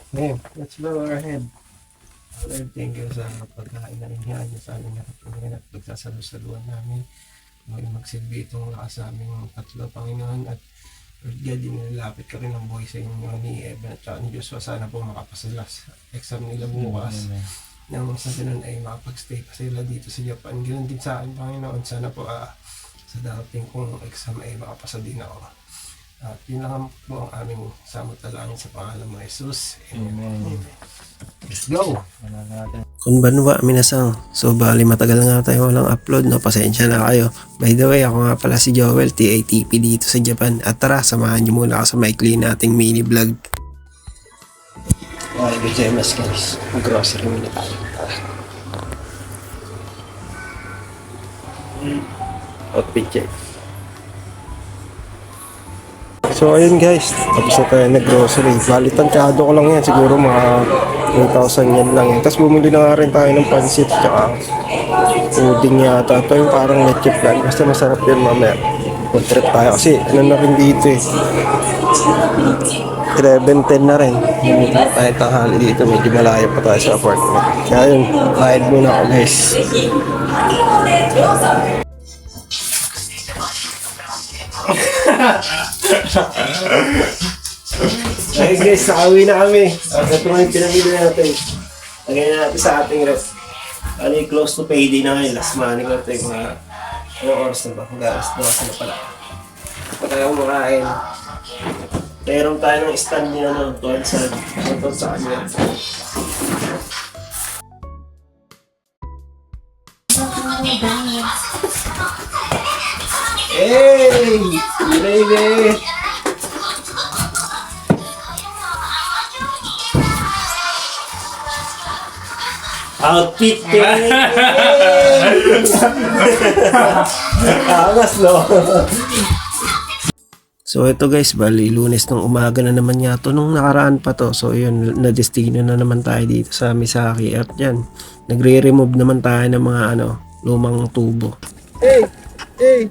Okay, let's go ahead. Lord, thank you sa pagkain na inihayaan niyo sa aming ngayon at pagsasalusaluan namin. Magsilbi itong lakas sa aming tatlo, Panginoon. At Lord God, dinilapit ka rin ang buhay sa inyo ni Evan at ni Joshua. Sana po makapasala sa exam nila bukas. Nang sa ganun ay makapag-stay pa sila dito sa Japan. Ganun din sa akin, Panginoon. Sana po sa darating kong exam ay makapasa din ako. At yun lang po ang aming samutalangin sa pangalan mo, Jesus. Amen. Let's go! Kung banwa, minasang. So, bali matagal nga tayo walang upload, no? Pasensya na kayo. By the way, ako nga pala si Joel, TATP dito sa Japan. At tara, samahan niyo muna ako sa maikli nating mini vlog. Okay, good guys. Mag-grocery muna tayo. Outfit check. So ayun guys, tapos na tayo nag-grocery. Bali, tansyado ko lang yan. Siguro mga 2,000 yan lang yan. Tapos bumili na nga rin tayo ng pansit tsaka pudding yata. Ito yung parang leche flan. Basta masarap yan mamaya. Food trip tayo. Kasi ano na rin dito eh. 11:10 na rin. Hindi tayo tanghali dito. Medyo malayo pa tayo sa apartment. Kaya yun, ride muna ako guys. Ay guys, nakauwi na kami. Ito nga yung pinamili natin. Lagay na natin sa ating ref. Ano yung close to payday na ngayon. Last money ko ito yung mga anong oras na ba? Mag-alas 12 na pala. Pa tayo kumakain. Meron tayo ng stand niya ng tuwan sa kanya. Hey! Baby! Outfit check! Angas, no? So ito guys, bali Lunes ng umaga na naman yato nung nakaraan pa to. So yun, na-destino na naman tayo dito sa Misaki. At yan, nagre-remove naman tayo ng mga lumang tubo. Hey! Hey!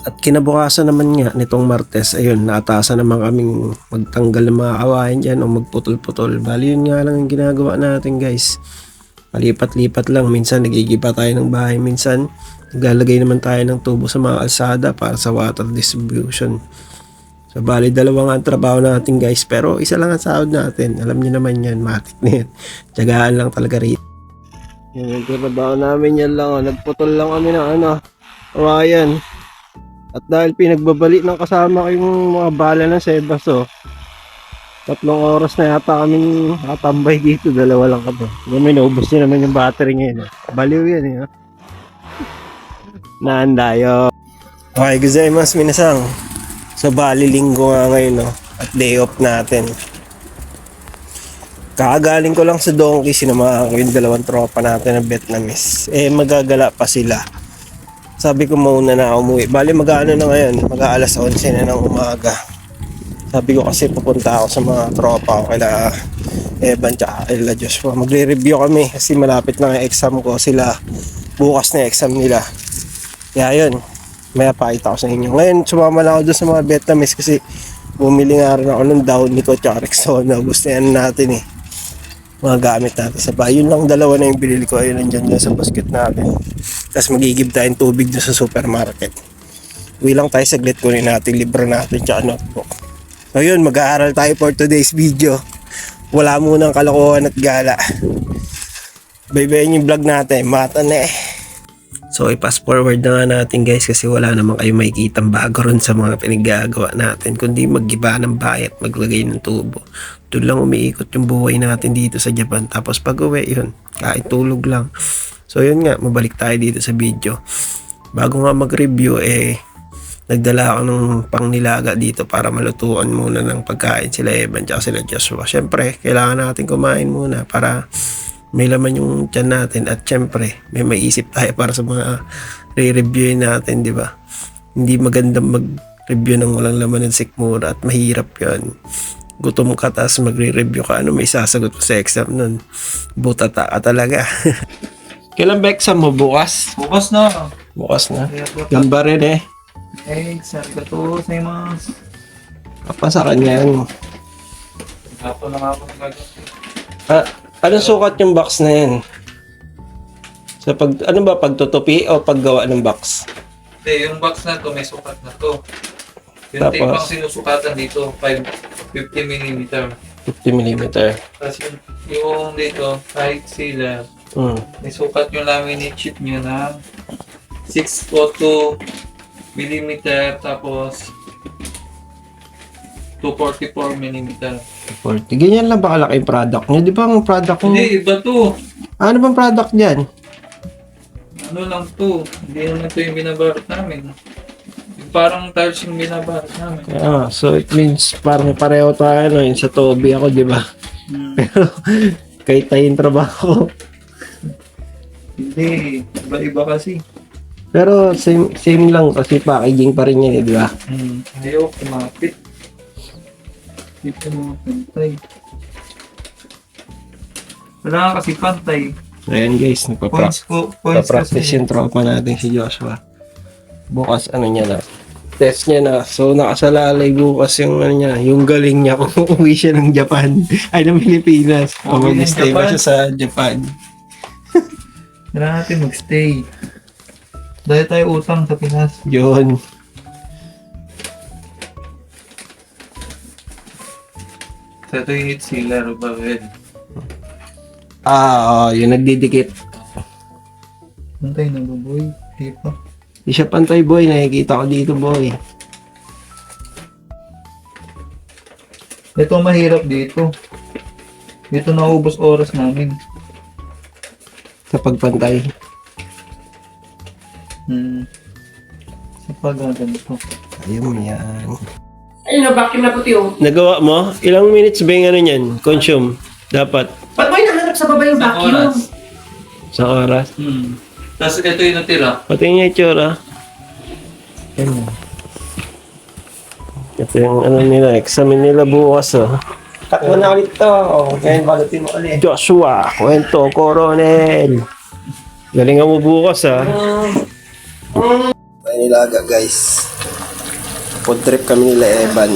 At kinabukasan naman nga nitong Martes, ayun, naatasan naman kaming magtanggal ng mga kawain dyan o magputol-putol. Bali yun nga lang ang ginagawa natin guys. Palipat-lipat lang, minsan nagigiba tayo ng bahay, minsan naglalagay naman tayo ng tubo sa mga kalsada para sa water distribution. So bali dalawa nga ang trabaho natin guys, pero isa lang ang sahod natin. Alam niyo naman yan, matik na yan. Tiyagaan lang talaga rin. Yan yung trabaho namin, yan lang. Nagputol lang kami ng kawayan. At dahil pinagbabalik ng kasama ko yung mga bala ng Sebas, 3 oras na yata kaming katambay dito, dalawa lang kami. May naubos niya naman yung battery ngayon. Baliw yan eh. Naandayo. Okay, gozaimasu minasang. So bali linggo nga ngayon, at day off natin. Kakagaling ko lang sa Donkey, sinamahan ko yung 2 tropa natin na Vietnamese. Magagala pa sila. Sabi ko muna na umuwi. Bali mag-ano na ngayon, mag-aalas 11 na ng umaga. Sabi ko kasi pupunta ako sa mga tropa ko kila Evan tsaka kila Joshua. Magre-review kami kasi malapit na yung exam ko. Sila bukas na exam nila. Kaya yun, may pakita ko sa inyo. Ngayon sumama lang ako dun sa mga Vietnamese kasi bumili nga rin ako ng Downy ko tsaka Rexona. Gusto yan natin eh. Mga gamit natin sa bahay. Yun lang 2 na yung binili ko. Ayun nandyan dyan sa basket natin. Tapos magigib tayong tubig doon sa supermarket. Uwi lang tayo saglit, kunin natin libro natin tsaka notebook. So yun, mag-aaral tayo for today's video. Wala munang kalokohan at gala. Baybayin yung vlog natin. Mata na eh. So i-fast forward na nga natin guys kasi wala naman kayo makikitang bago ron sa mga pinaggagawa natin kundi maggiba ng bahay at maglagay ng tubo. Doon lang umiikot yung buhay natin dito sa Japan. Tapos pag uwi yun, kahit tulog lang. So yun nga, mabalik tayo dito sa video. Bago nga mag-review nagdala ako ng pangnilaga dito para malutuan muna ng pagkain sila Evan at sila Joshua. Syempre, kailangan natin kumain muna para may laman yung tiyan natin at syempre may maisip tayo para sa mga re-reviewin natin, di ba? Hindi magandang mag-review ng walang laman ng sikmura at mahirap yan. Gutom ka tapos magre-review ka, ano may sasagot mo sa exam nun? Butata ka talaga. Kailan ba exam mo? Bukas? Bukas na. Bukas na. Gamba rin eh. Arigatou gozaimasu. Kapasa kanya yan. Hapon na nga ako nagagawa. Ah, anong sukat yung box na yan? Sa ano ba, pagtutupi o paggawa ng box? Hindi, yung box na to may sukat na to. Yung Tapos? tape ang sinusukatan dito, 50mm. 50mm. Tapos yung dito, kahit sila, may sukat yung laminate sheet nyo na 602mm tapos 244mm. 40. Ganyan lang ba kalaki yung product nyo? Di ba ang product nyo? Hindi, iba to. Ano bang product dyan? Ano lang to. Hindi naman to yung binabarot namin. Yung parang tiles yung binabarot namin. Ah, so it means parang pareho tayo no, yung sa Toby ako, di ba? Pero kahit tayo yung trabaho. Hindi, iba-iba kasi. Pero same lang kasi packaging pa rin yan, di ba? Ayaw, kumapit. Dito mga pantay. Wala nga kasi pantay. Ayan guys, Points nagpa-practice kasi. yung tropa natin si Joshua. Bukas ano niya na, test niya na. So nakasalalay bukas yung ano niya, yung galing niya kung uuwi siya ng Japan. Ay, ng Pilipinas. O Uuwi ng mag-stay ba Japan? siya sa Japan? Kailangan natin magstay. Dahil tayo utang sa Pinas. Yun. Sa ito yung sealer, Babel. Yung nagdidikit. Pantay na ba, boy? Di pa. Di siya pantay boy, nakikita ko dito boy. Ito ang mahirap dito. Dito naubos oras namin. Sa pagpantay. Sa pag-ganito. Ayun yan. Ayun na, vacuum na puti oh. Nagawa mo? Ilang minutes ba yung ano niyan? Consume? Dapat. Ba't mo hinahanap sa baba yung Sa vacuum? oras. Sa oras. Tapos ito yung natira. Pati yung itsura. Yan. Ito yung ano nila, examine nila bukas oh. Cut mo na ulit to. Ngayon balutin mo ulit. Joshua, kwento, Coronel. Galingan mo bukas ah. Manilaga guys. Food trip kami nila Evan.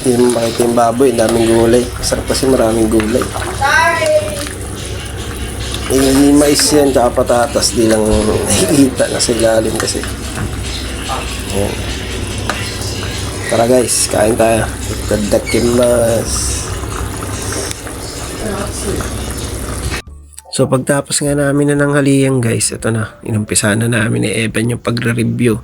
Yung makita yung baboy, daming gulay. Sarap kasi maraming gulay. Yung mais yan, tsaka patatas, di lang nakikita na sa ilalim kasi. Ayan. Tara guys, kain tayo. Itadakimasu. So pagtapos nga namin na ng haliyan guys, ito na, inumpisa na namin ni Evan yung pagre-review.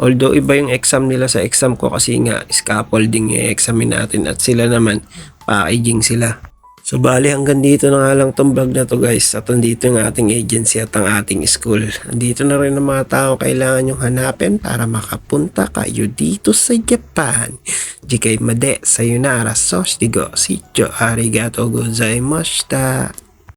Although iba yung exam nila sa exam ko kasi nga scaffolding yung examin natin at sila naman packaging sila. So bali hanggang dito na nga lang tong vlog na to guys. At andito yung ating agency at ang ating school. Andito na rin ang mga tao kailangan yung hanapin para makapunta kayo dito sa Japan. Jikay made sayonara, soshigo, shicho, arigatou gozaimashita.